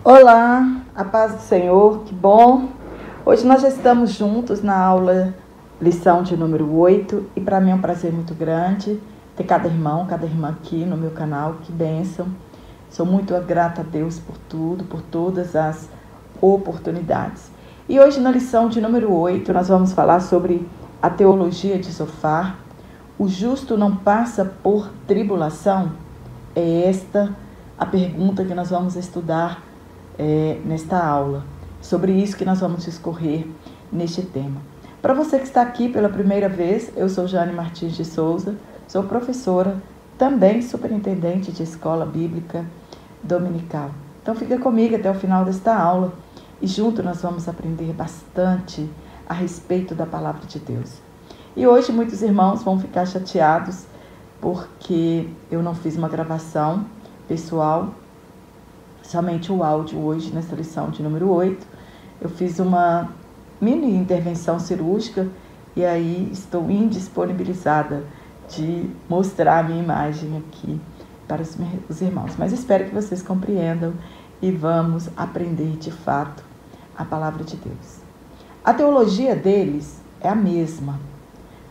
Olá, a paz do Senhor, que bom! Hoje nós já estamos juntos na aula, lição de número 8, e para mim é um prazer muito grande ter cada irmão, cada irmã aqui no meu canal, que bênção! Sou muito grata a Deus por tudo, por todas as oportunidades. E hoje na lição de número 8 nós vamos falar sobre a teologia de Zofar. O justo não passa por tribulação? É esta a pergunta que nós vamos estudar nesta aula. Sobre isso que nós vamos discorrer neste tema. Para você que está aqui pela primeira vez, eu sou Jane Martins de Souza, sou professora, também superintendente de escola bíblica dominical. Então fica comigo até o final desta aula e junto nós vamos aprender bastante a respeito da palavra de Deus. E hoje muitos irmãos vão ficar chateados porque eu não fiz uma gravação pessoal, somente o áudio hoje nessa lição de número 8. Eu fiz uma mini intervenção cirúrgica e aí estou indisponibilizada de mostrar a minha imagem aqui para os irmãos. Mas espero que vocês compreendam e vamos aprender de fato a palavra de Deus. A teologia deles é a mesma,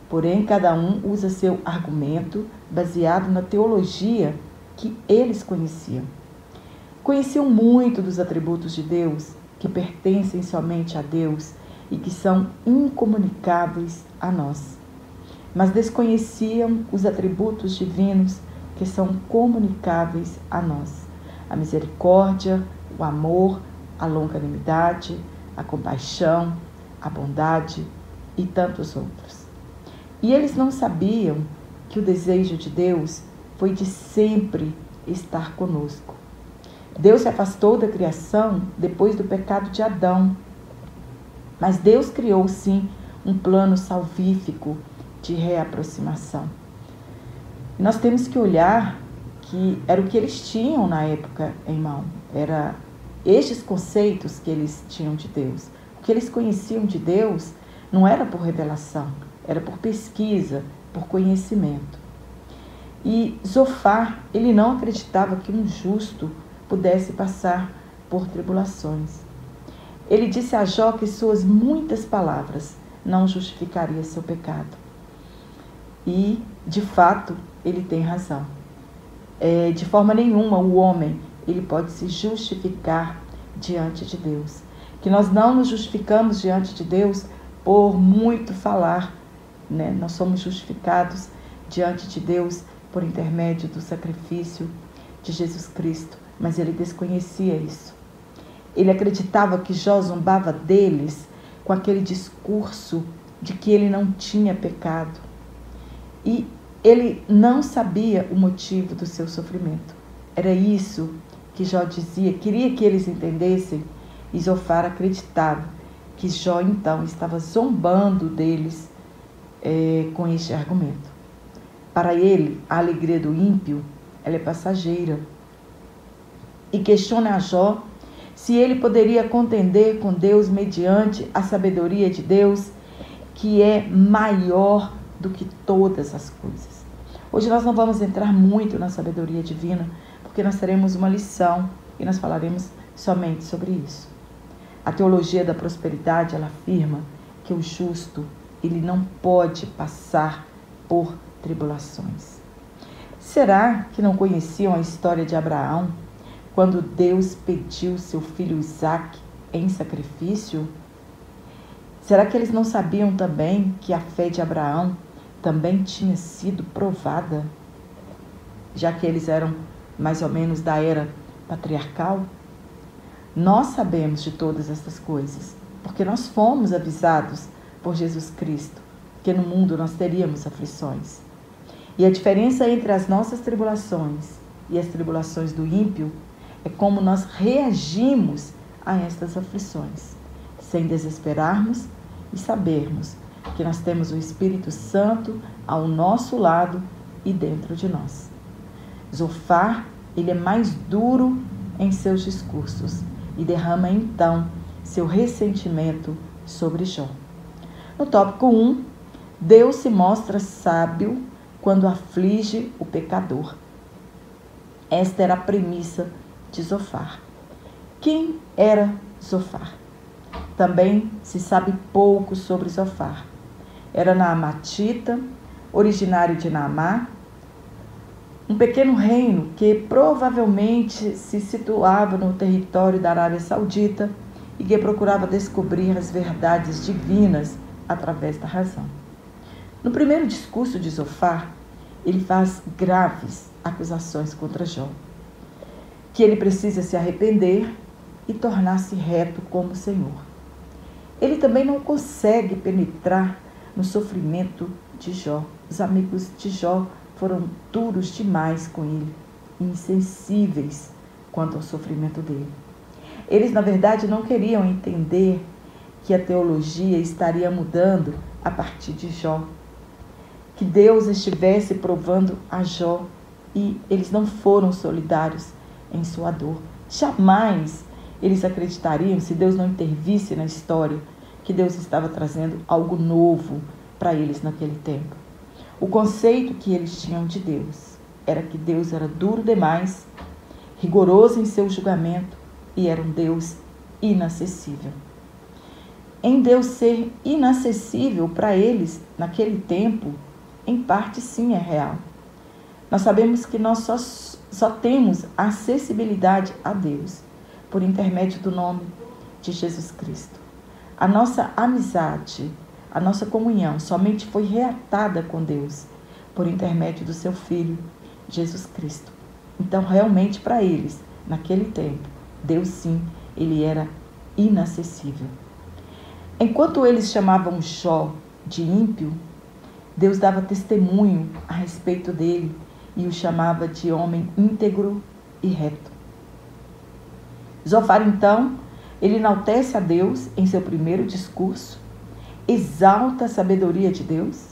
porém cada um usa seu argumento baseado na teologia que eles conheciam. Conheciam muito dos atributos de Deus, que pertencem somente a Deus e que são incomunicáveis a nós. Mas desconheciam os atributos divinos que são comunicáveis a nós. A misericórdia, o amor, a longanimidade, a compaixão, a bondade e tantos outros. E eles não sabiam que o desejo de Deus foi de sempre estar conosco. Deus se afastou da criação depois do pecado de Adão. Mas Deus criou, sim, um plano salvífico de reaproximação. E nós temos que olhar que era o que eles tinham na época em mão. Era estes conceitos que eles tinham de Deus. O que eles conheciam de Deus não era por revelação, era por pesquisa, por conhecimento. E Zofar, ele não acreditava que um justo pudesse passar por tribulações. Ele disse a Jó que suas muitas palavras não justificariam seu pecado. E, de fato, ele tem razão. De forma nenhuma o homem ele pode se justificar diante de Deus. Que nós não nos justificamos diante de Deus por muito falar, né? Nós somos justificados diante de Deus por intermédio do sacrifício de Jesus Cristo. Mas ele desconhecia isso. Ele acreditava que Jó zombava deles com aquele discurso de que ele não tinha pecado. E ele não sabia o motivo do seu sofrimento. Era isso que Jó dizia, queria que eles entendessem. E Zofar acreditava que Jó então estava zombando deles com este argumento. Para ele, a alegria do ímpio ela é passageira. E questiona a Jó se ele poderia contender com Deus mediante a sabedoria de Deus, que é maior do que todas as coisas. Hoje nós não vamos entrar muito na sabedoria divina, porque nós teremos uma lição e nós falaremos somente sobre isso. A teologia da prosperidade, ela afirma que o justo, ele não pode passar por tribulações. Será que não conheciam a história de Abraão, quando Deus pediu seu filho Isaque em sacrifício? Será que eles não sabiam também que a fé de Abraão também tinha sido provada, já que eles eram mais ou menos da era patriarcal? Nós sabemos de todas essas coisas, porque nós fomos avisados por Jesus Cristo, que no mundo nós teríamos aflições. E a diferença entre as nossas tribulações e as tribulações do ímpio é como nós reagimos a estas aflições, sem desesperarmos e sabermos que nós temos o Espírito Santo ao nosso lado e dentro de nós. Zofar, ele é mais duro em seus discursos e derrama então seu ressentimento sobre Jó. No tópico 1, Deus se mostra sábio quando aflige o pecador. Esta era a premissa de Zofar. Quem era Zofar? Também se sabe pouco sobre Zofar. Era naamatita, originário de Naamá, um pequeno reino que provavelmente se situava no território da Arábia Saudita e que procurava descobrir as verdades divinas através da razão. No primeiro discurso de Zofar, ele faz graves acusações contra Jó, que ele precisa se arrepender e tornar-se reto como o Senhor. Ele também não consegue penetrar no sofrimento de Jó. Os amigos de Jó foram duros demais com ele, insensíveis quanto ao sofrimento dele. Eles, na verdade, não queriam entender que a teologia estaria mudando a partir de Jó, que Deus estivesse provando a Jó, e eles não foram solidários em sua dor. Jamais eles acreditariam, se Deus não intervisse na história, que Deus estava trazendo algo novo para eles naquele tempo. O conceito que eles tinham de Deus era que Deus era duro demais, rigoroso em seu julgamento e era um Deus inacessível. Em Deus ser inacessível para eles naquele tempo, em parte sim é real. Nós sabemos que nós só temos acessibilidade a Deus por intermédio do nome de Jesus Cristo. A nossa amizade, a nossa comunhão somente foi reatada com Deus por intermédio do seu Filho, Jesus Cristo. Então, realmente, para eles, naquele tempo, Deus sim, ele era inacessível. Enquanto eles chamavam Jó de ímpio, Deus dava testemunho a respeito dele e o chamava de homem íntegro e reto. Zofar, então, ele enaltece a Deus em seu primeiro discurso, exalta a sabedoria de Deus,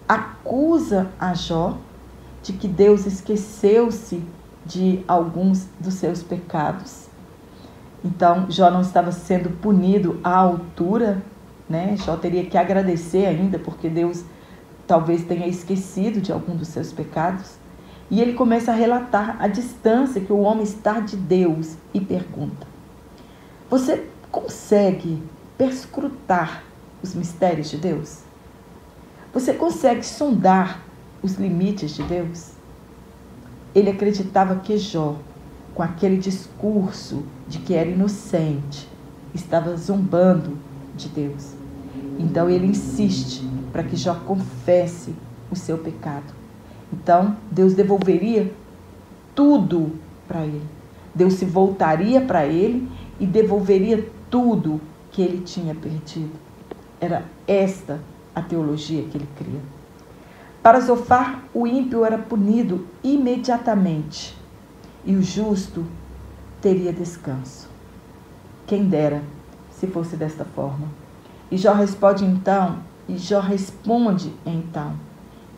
acusa a Jó de que Deus esqueceu-se de alguns dos seus pecados. Então, Jó não estava sendo punido à altura, né? Jó teria que agradecer ainda, porque Deus talvez tenha esquecido de algum dos seus pecados. E ele começa a relatar a distância que o homem está de Deus e pergunta: você consegue perscrutar os mistérios de Deus? Você consegue sondar os limites de Deus? Ele acreditava que Jó, com aquele discurso de que era inocente, estava zombando de Deus. Então ele insiste para que Jó confesse o seu pecado. Então Deus devolveria tudo para ele. Deus se voltaria para ele e devolveria tudo que ele tinha perdido. Era esta a teologia que ele cria. Para Zofar, o ímpio era punido imediatamente e o justo teria descanso. Quem dera se fosse desta forma. E Jó responde então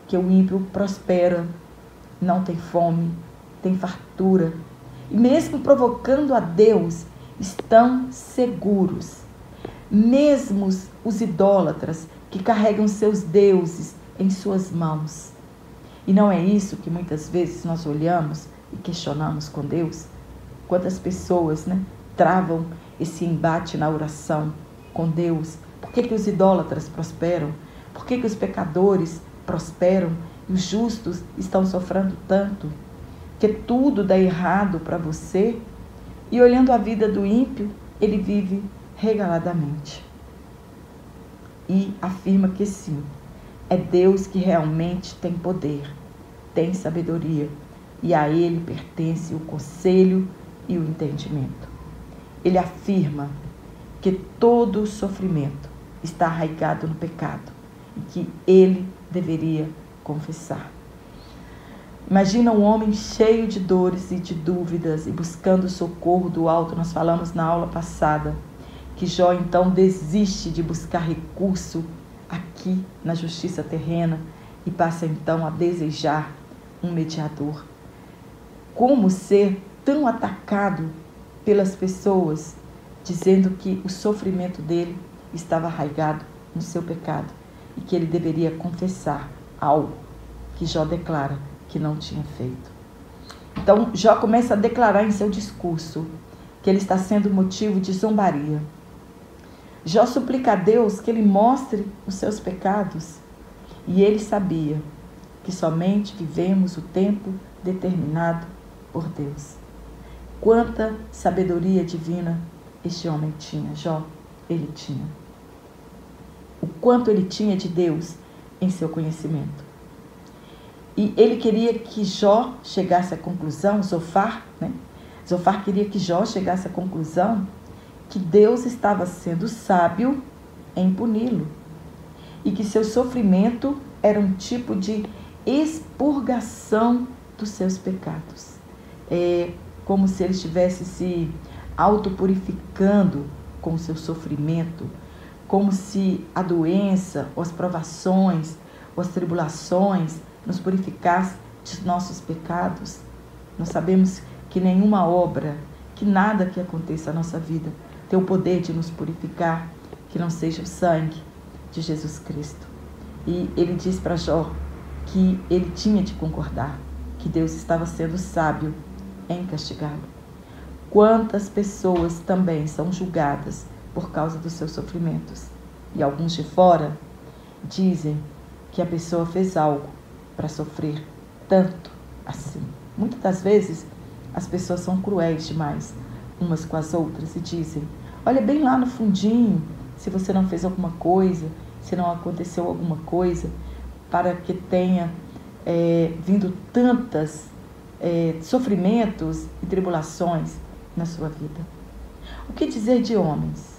que o ímpio prospera, não tem fome, tem fartura, e mesmo provocando a Deus, estão seguros. Mesmo os idólatras que carregam seus deuses em suas mãos. E não é isso que muitas vezes nós olhamos e questionamos com Deus? Quantas pessoas, travam esse embate na oração com Deus? Por que os idólatras prosperam? Por que os pecadores prosperam e os justos estão sofrendo tanto? Que tudo dá errado para você? E olhando a vida do ímpio, ele vive regaladamente. E afirma que sim, é Deus que realmente tem poder, tem sabedoria, e a ele pertence o conselho e o entendimento. Ele afirma que todo o sofrimento está arraigado no pecado e que ele deveria confessar. Imagina um homem cheio de dores e de dúvidas e buscando o socorro do alto. Nós falamos na aula passada que Jó então desiste de buscar recurso aqui na justiça terrena e passa então a desejar um mediador. Como ser tão atacado pelas pessoas, dizendo que o sofrimento dele estava arraigado no seu pecado e que ele deveria confessar algo que Jó declara que não tinha feito. Então Jó começa a declarar em seu discurso que ele está sendo motivo de zombaria. Jó suplica a Deus que ele mostre os seus pecados, e ele sabia que somente vivemos o tempo determinado por Deus. Quanta sabedoria divina este homem tinha, Jó, ele tinha. O quanto ele tinha de Deus em seu conhecimento. E ele queria que Jó chegasse à conclusão, Zofar queria que Jó chegasse à conclusão que Deus estava sendo sábio em puni-lo e que seu sofrimento era um tipo de expurgação dos seus pecados. É como se ele estivesse se autopurificando com o seu sofrimento, como se a doença, ou as provações, ou as tribulações nos purificasse de nossos pecados. Nós sabemos que nenhuma obra, que nada que aconteça na nossa vida tem o poder de nos purificar, que não seja o sangue de Jesus Cristo. E ele diz para Jó que ele tinha de concordar, que Deus estava sendo sábio em castigá-lo. Quantas pessoas também são julgadas por causa dos seus sofrimentos. E alguns de fora dizem que a pessoa fez algo para sofrer tanto assim. Muitas das vezes as pessoas são cruéis demais umas com as outras e dizem: olha bem lá no fundinho, se você não fez alguma coisa, se não aconteceu alguma coisa, para que tenha vindo tantas sofrimentos e tribulações na sua vida. O que dizer de homens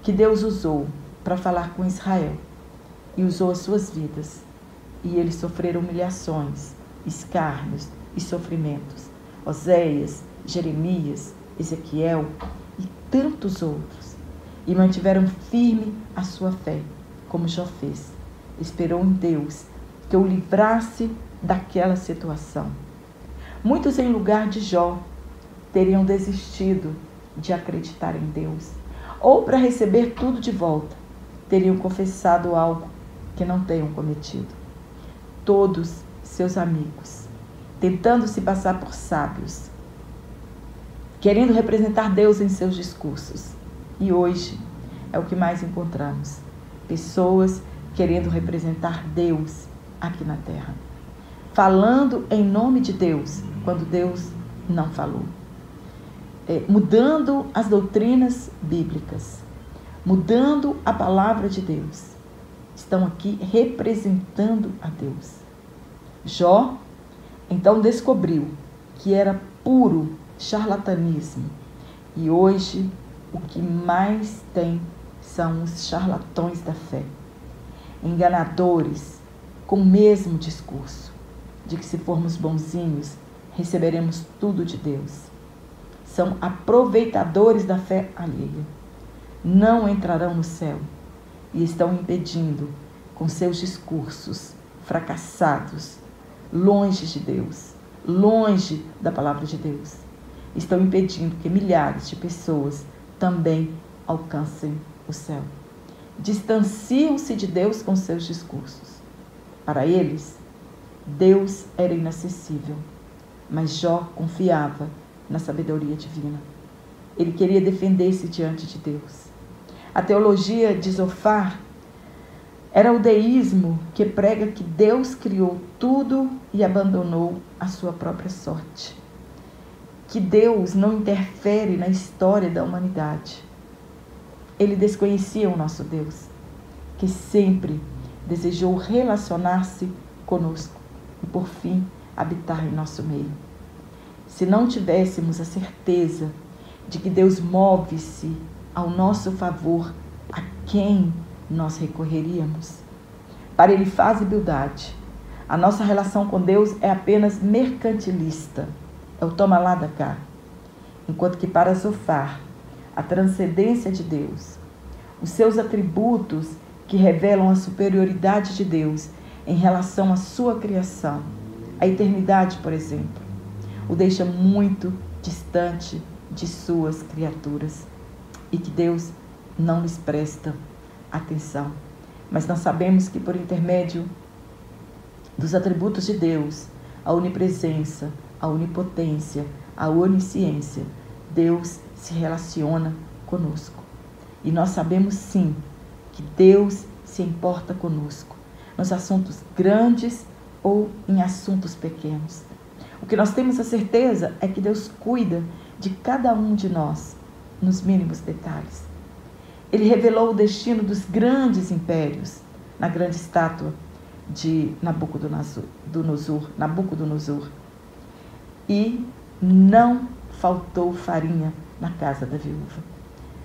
que Deus usou para falar com Israel e usou as suas vidas, e eles sofreram humilhações, escárnios e sofrimentos? Oséias, Jeremias, Ezequiel e tantos outros, e mantiveram firme a sua fé, como Jó fez. Esperou em Deus que o livrasse daquela situação. Muitos, em lugar de Jó, teriam desistido de acreditar em Deus, ou para receber tudo de volta, teriam confessado algo que não tenham cometido. Todos seus amigos, tentando se passar por sábios, querendo representar Deus em seus discursos. E hoje é o que mais encontramos. Pessoas querendo representar Deus aqui na terra. Falando em nome de Deus, quando Deus não falou. Mudando as doutrinas bíblicas. Mudando a palavra de Deus. Estão aqui representando a Deus. Jó, então, descobriu que era puro charlatanismo. E hoje, o que mais tem são os charlatões da fé. Enganadores, com o mesmo discurso, de que se formos bonzinhos, receberemos tudo de Deus. São aproveitadores da fé alheia. Não entrarão no céu e estão impedindo, com seus discursos fracassados, longe de Deus, longe da palavra de Deus, estão impedindo que milhares de pessoas também alcancem o céu. Distanciam-se de Deus com seus discursos. Para eles, Deus era inacessível, mas Jó confiava na sabedoria divina. Ele queria defender-se diante de Deus. A teologia de Zofar era o deísmo que prega que Deus criou tudo e abandonou a sua própria sorte. Que Deus não interfere na história da humanidade. Ele desconhecia o nosso Deus, que sempre desejou relacionar-se conosco e, por fim, habitar em nosso meio. Se não tivéssemos a certeza de que Deus move-se ao nosso favor, a quem nós recorreríamos? Para ele faz humildade. A nossa relação com Deus é apenas mercantilista. É o toma lá da cá. Enquanto que para Zofar, a transcendência de Deus, os seus atributos que revelam a superioridade de Deus em relação à sua criação, a eternidade, por exemplo, o deixa muito distante de suas criaturas e que Deus não lhes presta atenção. Mas nós sabemos que por intermédio dos atributos de Deus, a onipresença, a onipotência, a onisciência, Deus se relaciona conosco. E nós sabemos sim que Deus se importa conosco, nos assuntos grandes ou em assuntos pequenos. O que nós temos a certeza é que Deus cuida de cada um de nós, nos mínimos detalhes. Ele revelou o destino dos grandes impérios na grande estátua de Nabucodonosor. E não faltou farinha na casa da viúva.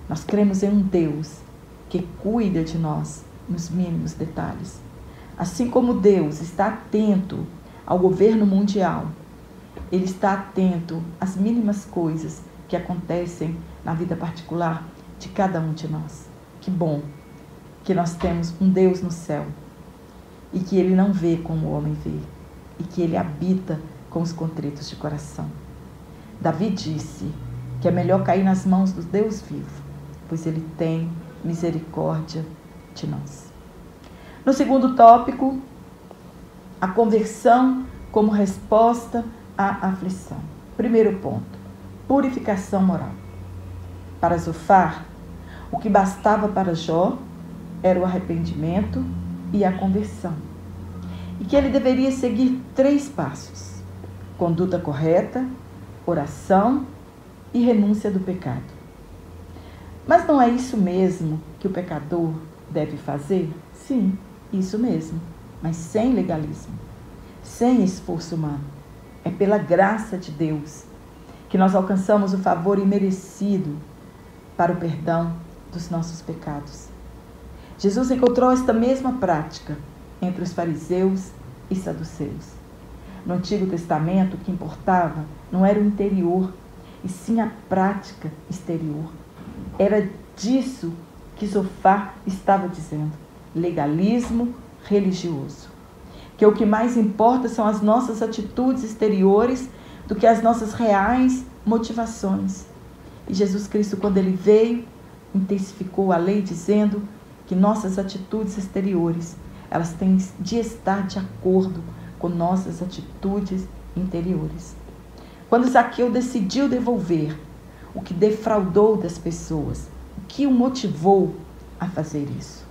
Nós cremos em um Deus que cuida de nós nos mínimos detalhes. Assim como Deus está atento ao governo mundial, Ele está atento às mínimas coisas que acontecem na vida particular de cada um de nós. Que bom que nós temos um Deus no céu e que Ele não vê como o homem vê e que Ele habita com os contritos de coração. Davi disse que é melhor cair nas mãos do Deus vivo, pois Ele tem misericórdia de nós. No segundo tópico, a conversão como resposta à aflição. Primeiro ponto, purificação moral. Para Zofar, o que bastava para Jó era o arrependimento e a conversão. E que ele deveria seguir 3 passos: conduta correta, oração e renúncia do pecado. Mas não é isso mesmo que o pecador deve fazer? Sim, isso mesmo, mas sem legalismo, sem esforço humano. É pela graça de Deus que nós alcançamos o favor imerecido para o perdão dos nossos pecados. Jesus encontrou esta mesma prática entre os fariseus e saduceus. No Antigo Testamento, o que importava não era o interior, e sim a prática exterior. Era disso que Zofar estava dizendo: legalismo religioso. Que o que mais importa são as nossas atitudes exteriores do que as nossas reais motivações. E Jesus Cristo, quando Ele veio, intensificou a lei dizendo que nossas atitudes exteriores, elas têm de estar de acordo com nossas atitudes interiores. Quando Zaqueu decidiu devolver o que defraudou das pessoas, o que o motivou a fazer isso?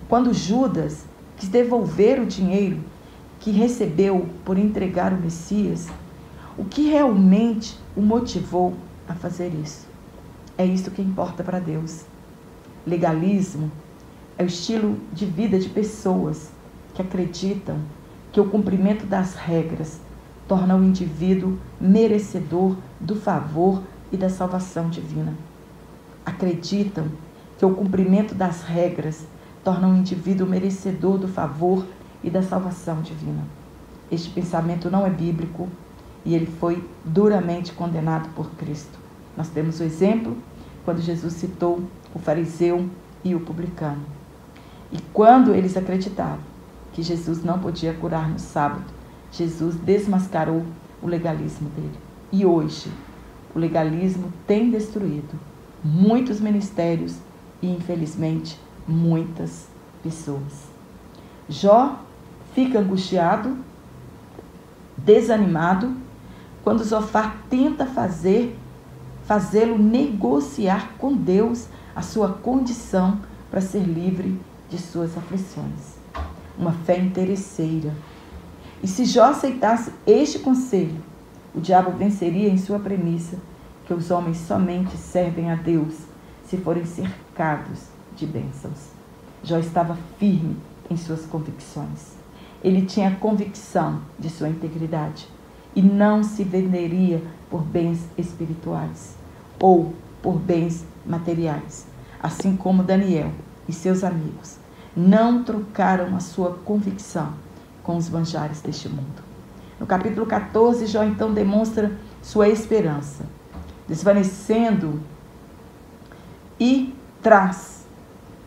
Quando Judas quis devolver o dinheiro que recebeu por entregar o Messias, o que realmente o motivou a fazer isso? É isso que importa para Deus. Legalismo é o estilo de vida de pessoas que acreditam que o cumprimento das regras torna o indivíduo merecedor do favor e da salvação divina. Acreditam que o cumprimento das regras torna o indivíduo merecedor do favor e da salvação divina. Este pensamento não é bíblico e ele foi duramente condenado por Cristo. Nós temos o exemplo quando Jesus citou o fariseu e o publicano. E quando eles acreditaram que Jesus não podia curar no sábado, Jesus desmascarou o legalismo dele. E hoje, o legalismo tem destruído muitos ministérios e, infelizmente, muitas pessoas. Jó fica angustiado, desanimado, quando Zofar tenta fazê-lo negociar com Deus a sua condição para ser livre de suas aflições. Uma fé interesseira. E se Jó aceitasse este conselho, o diabo venceria em sua premissa que os homens somente servem a Deus se forem cercados de bênçãos. Jó estava firme em suas convicções. Ele tinha convicção de sua integridade e não se venderia por bens espirituais ou por bens materiais, assim como Daniel e seus amigos não trocaram a sua convicção com os manjares deste mundo. No capítulo 14, Jó então demonstra sua esperança, desvanecendo, e traz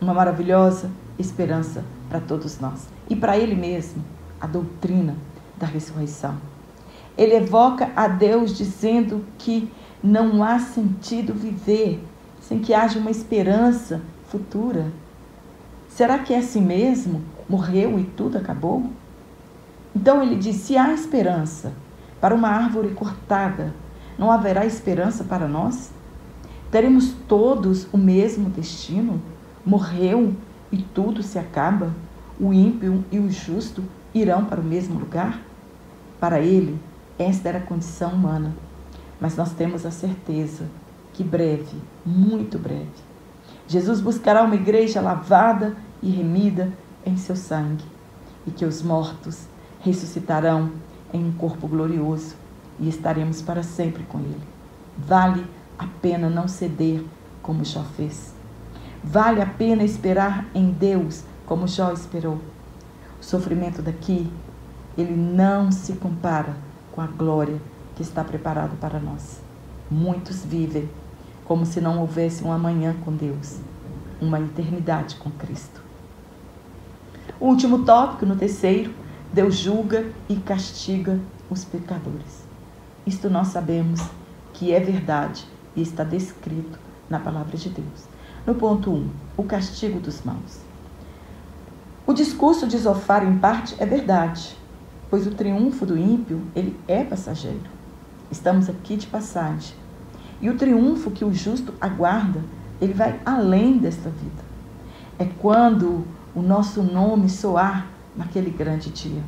uma maravilhosa esperança para todos nós. E para ele mesmo, a doutrina da ressurreição. Ele evoca a Deus dizendo que não há sentido viver sem que haja uma esperança futura. Será que é assim mesmo? Morreu e tudo acabou? Então ele diz: se há esperança para uma árvore cortada, não haverá esperança para nós? Teremos todos o mesmo destino? Morreu e tudo se acaba? O ímpio e o justo irão para o mesmo lugar? Para ele, esta era a condição humana. Mas nós temos a certeza que breve, muito breve, Jesus buscará uma igreja lavada e remida em seu sangue, e que os mortos ressuscitarão em um corpo glorioso e estaremos para sempre com ele. Vale a pena não ceder como Jó fez. Vale a pena esperar em Deus como Jó esperou. O sofrimento daqui, ele não se compara com a glória que está preparado para nós. Muitos vivem como se não houvesse um amanhã com Deus, uma eternidade com Cristo. O último tópico, no terceiro, Deus julga e castiga os pecadores. Isto nós sabemos que é verdade e está descrito na palavra de Deus. No ponto 1, o castigo dos maus. O discurso de Zofar, em parte, é verdade, pois o triunfo do ímpio, ele é passageiro. Estamos aqui de passagem. E o triunfo que o justo aguarda, ele vai além desta vida. É quando o nosso nome soar naquele grande dia.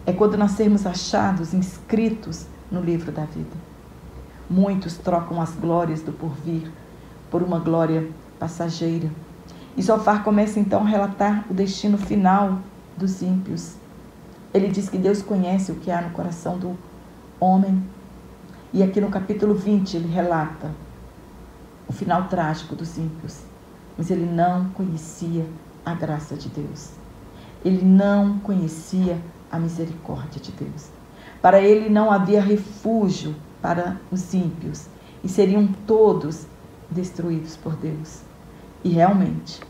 É quando nós sermos achados, inscritos no livro da vida. Muitos trocam as glórias do porvir por uma glória passageira. E Zofar começa então a relatar o destino final dos ímpios. Ele diz que Deus conhece o que há no coração do homem. E aqui no capítulo 20 ele relata o final trágico dos ímpios. Mas ele não conhecia a graça de Deus. Ele não conhecia a misericórdia de Deus. Para ele não havia refúgio para os ímpios e seriam todos destruídos por Deus. E realmente,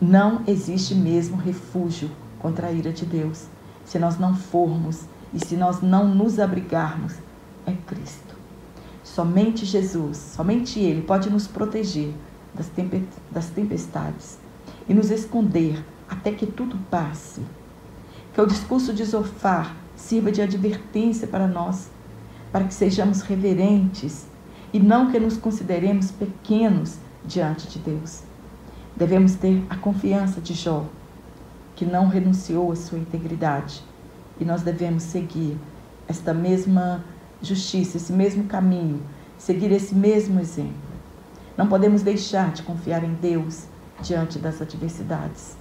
não existe mesmo refúgio contra a ira de Deus. Se nós não formos e se nós não nos abrigarmos, é Cristo. Somente Jesus, somente Ele pode nos proteger das tempestades e nos esconder até que tudo passe. Que o discurso de Zofar sirva de advertência para nós, para que sejamos reverentes e não que nos consideremos pequenos diante de Deus. Devemos ter a confiança de Jó, que não renunciou à sua integridade, e nós devemos seguir esta mesma justiça, esse mesmo caminho, seguir esse mesmo exemplo. Não podemos deixar de confiar em Deus diante das adversidades.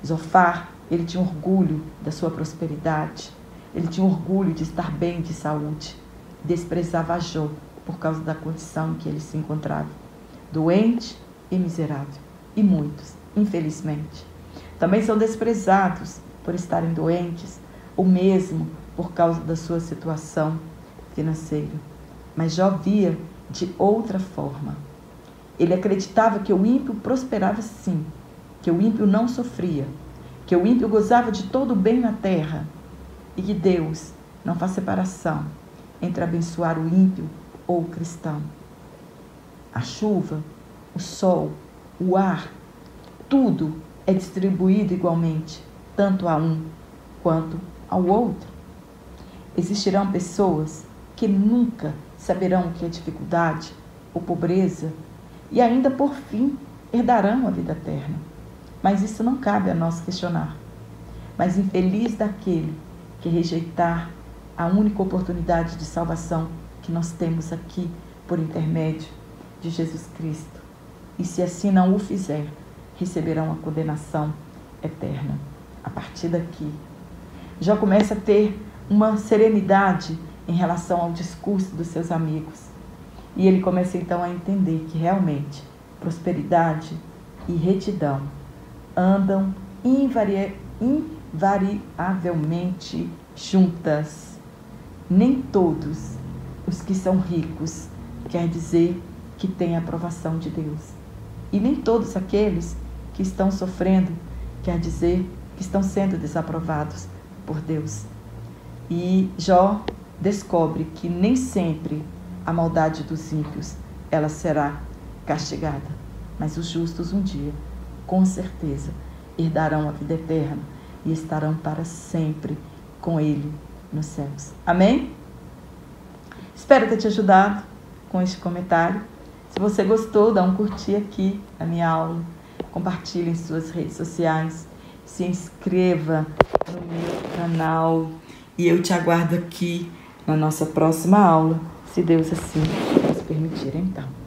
Zofar, ele tinha orgulho da sua prosperidade, ele tinha orgulho de estar bem de saúde, desprezava Jó por causa da condição em que ele se encontrava, doente e miserável. E muitos, infelizmente, também são desprezados por estarem doentes ou mesmo por causa da sua situação financeira. Mas Jó via de outra forma. Ele acreditava que o ímpio prosperava sim, que o ímpio não sofria, que o ímpio gozava de todo o bem na terra e que Deus não faz separação entre abençoar o ímpio ou o cristão. A chuva, o sol, o ar, tudo é distribuído igualmente, tanto a um quanto ao outro. Existirão pessoas que nunca saberão o que é dificuldade ou pobreza e ainda por fim herdarão a vida eterna. Mas isso não cabe a nós questionar. Mas infeliz daquele que rejeitar a única oportunidade de salvação que nós temos aqui por intermédio de Jesus Cristo. E se assim não o fizer, receberão a condenação eterna. A partir daqui, Jó começa a ter uma serenidade em relação ao discurso dos seus amigos. E ele começa então a entender que realmente prosperidade e retidão andam invariavelmente juntas. Nem todos os que são ricos quer dizer que têm a aprovação de Deus. E nem todos aqueles que estão sofrendo quer dizer que estão sendo desaprovados por Deus. E Jó descobre que nem sempre a maldade dos ímpios ela será castigada, mas os justos um dia, com certeza, herdarão a vida eterna e estarão para sempre com Ele nos céus. Amém? Espero ter te ajudado com este comentário. Se você gostou, dá um curtir aqui na minha aula, compartilhe em suas redes sociais, se inscreva no meu canal e eu te aguardo aqui na nossa próxima aula, se Deus assim nos permitir, então.